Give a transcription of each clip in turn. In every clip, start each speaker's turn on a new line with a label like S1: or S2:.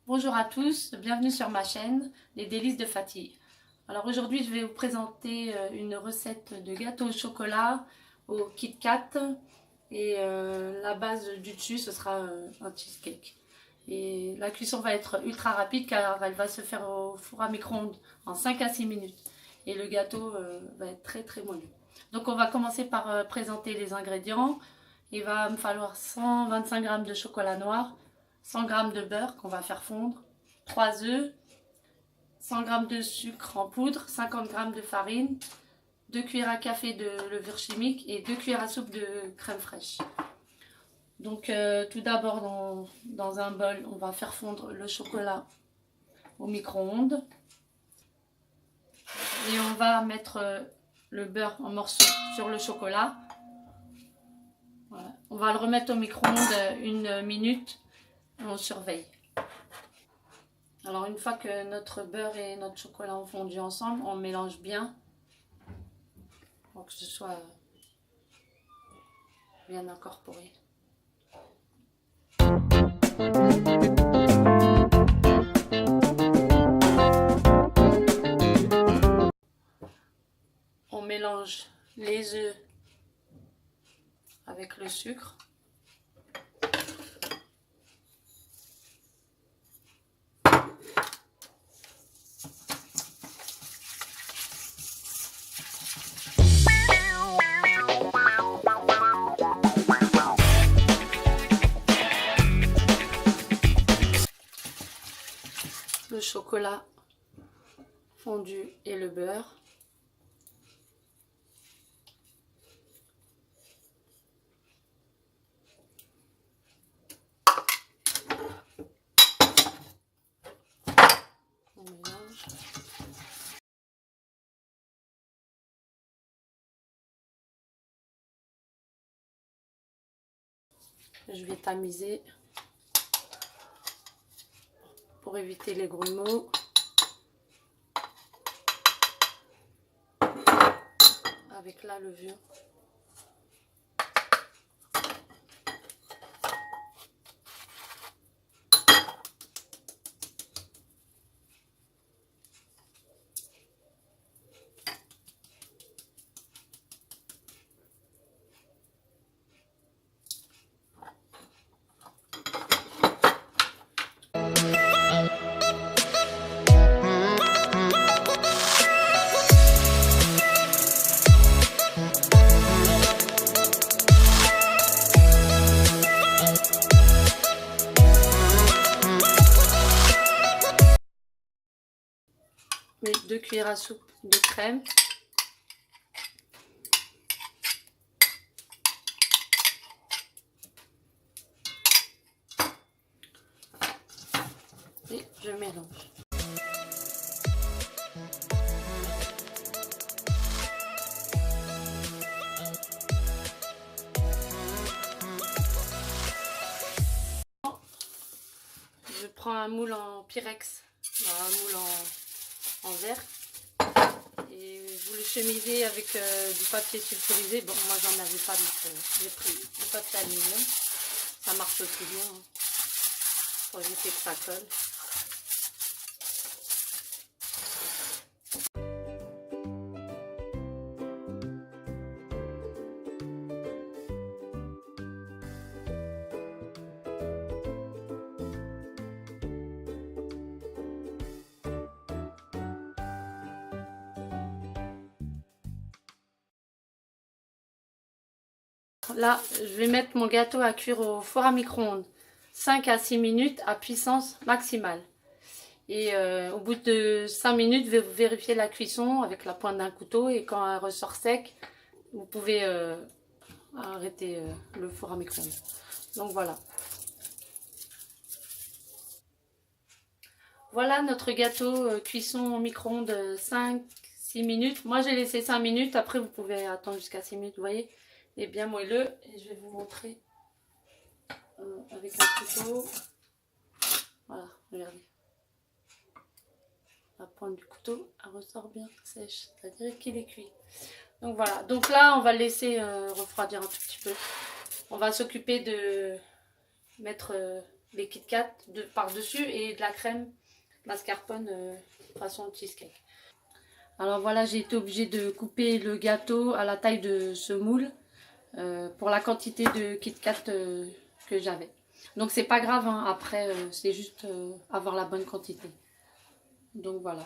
S1: Bonjour à tous, bienvenue sur ma chaîne, les délices de Fatih. Alors aujourd'hui je vais vous présenter une recette de gâteau au chocolat au Kit Kat et la base du dessus ce sera un cheesecake. Et la cuisson va être ultra rapide car elle va se faire au four à micro-ondes en 5 à 6 minutes et le gâteau va être très moelleux. Donc on va commencer par présenter les ingrédients. Il va me falloir 125 g de chocolat noir, 100 g de beurre qu'on va faire fondre, 3 œufs, 100 g de sucre en poudre, 50 g de farine, 2 cuillères à café de levure chimique et 2 cuillères à soupe de crème fraîche. Donc tout d'abord dans un bol, on va faire fondre le chocolat au micro-ondes. Et on va mettre le beurre en morceaux sur le chocolat. Voilà. On va le remettre au micro-ondes 1 minute et on surveille. Alors une fois que notre beurre et notre chocolat ont fondu ensemble, on mélange bien pour que ce soit bien incorporé. On mélange les œufs avec le sucre. Le chocolat fondu et le beurre. On mélange. Je vais tamiser pour éviter les grumeaux. Avec la levure. Mes 2 cuillères à soupe de crème. Et je mélange. Je prends un moule en Pyrex, un moule en verre. Et vous le chemisez avec du papier sulfurisé. Bon, moi j'en avais pas, donc j'ai pris du papier aluminium. Ça marche aussi bien, hein, pour éviter que ça colle. Là, je vais mettre mon gâteau à cuire au four à micro-ondes. 5 à 6 minutes à puissance maximale. Et au bout de 5 minutes, vous vérifiez la cuisson avec la pointe d'un couteau. Et quand elle ressort sec, vous pouvez arrêter le four à micro-ondes. Donc voilà. Voilà notre gâteau cuisson au micro-ondes 5-6 minutes. Moi j'ai laissé 5 minutes. Après vous pouvez attendre jusqu'à 6 minutes. Vous voyez, il est bien moelleux. Et je vais vous montrer avec un couteau. Voilà, regardez. La pointe du couteau, elle ressort bien sèche. C'est-à-dire qu'il est cuit. Donc voilà. Donc là on va le laisser refroidir un tout petit peu. On va s'occuper de mettre les Kit Kat par-dessus et de la crème mascarpone façon cheesecake. Alors voilà, j'ai été obligée de couper le gâteau à la taille de ce moule pour la quantité de Kit Kat que j'avais. Donc c'est pas grave, hein, après c'est juste avoir la bonne quantité. Donc voilà.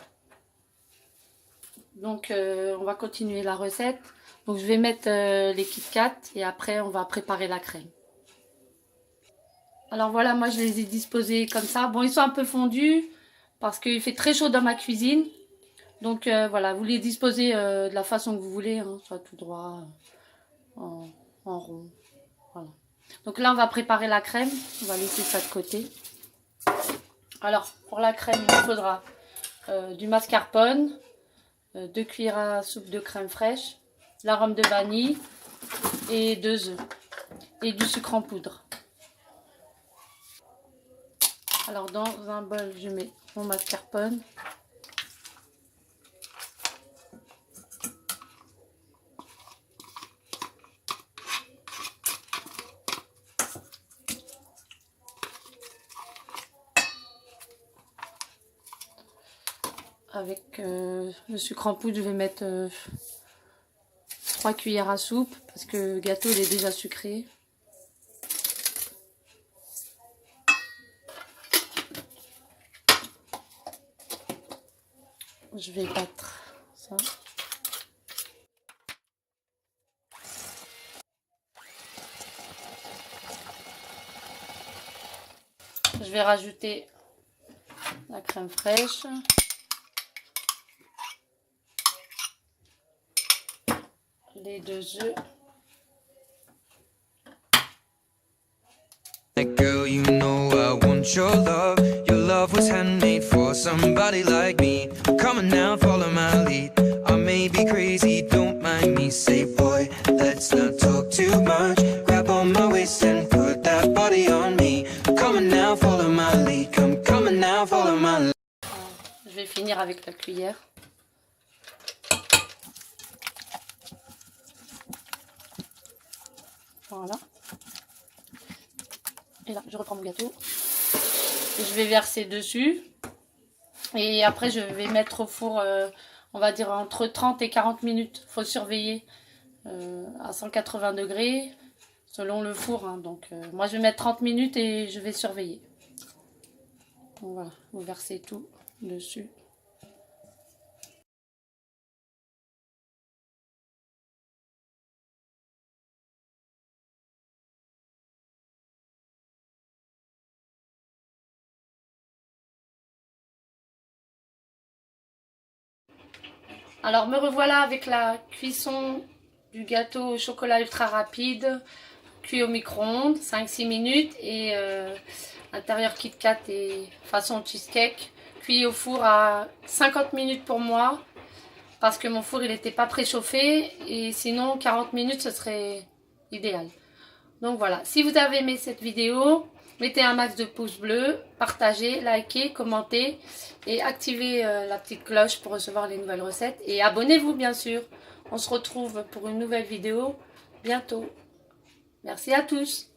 S1: Donc on va continuer la recette. Donc je vais mettre les Kit Kat et après on va préparer la crème. Alors voilà, moi je les ai disposés comme ça. Bon, ils sont un peu fondus parce qu'il fait très chaud dans ma cuisine. Donc voilà, vous les disposez de la façon que vous voulez, hein, soit tout droit, en rond. Voilà. Donc là on va préparer la crème. On va laisser ça de côté. Alors pour la crème, il nous faudra du mascarpone, 2 cuillères à soupe de crème fraîche, l'arôme de vanille et 2 œufs et du sucre en poudre. Alors dans un bol, je mets mon mascarpone. Avec le sucre en poudre, je vais mettre 3 cuillères à soupe parce que le gâteau il est déjà sucré. Je vais battre ça. Je vais rajouter la crème fraîche. Les 2 œufs.
S2: Girl, you know I want your love. Your love was handmade for somebody like me. Come on now, follow my lead. I may be crazy, don't mind me. Say, boy, let's not talk too much. Grab on my waist and put that body on me. Come on now, follow my lead. Come on now, follow my lead.
S1: Je vais finir avec la cuillère. Voilà. Et là, je reprends mon gâteau. Et je vais verser dessus. Et après, je vais mettre au four, on va dire entre 30 et 40 minutes. Il faut surveiller à 180 degrés selon le four. Hein. Donc, moi, je vais mettre 30 minutes et je vais surveiller. Donc, voilà, vous versez tout dessus. Alors me revoilà avec la cuisson du gâteau au chocolat ultra rapide, cuit au micro-ondes, 5-6 minutes et intérieur Kit Kat et façon cheesecake, cuit au four à 50 minutes pour moi parce que mon four il n'était pas préchauffé et sinon 40 minutes ce serait idéal. Donc voilà, si vous avez aimé cette vidéo, mettez un max de pouces bleus, partagez, likez, commentez et activez la petite cloche pour recevoir les nouvelles recettes. Et abonnez-vous bien sûr. On se retrouve pour une nouvelle vidéo bientôt. Merci à tous.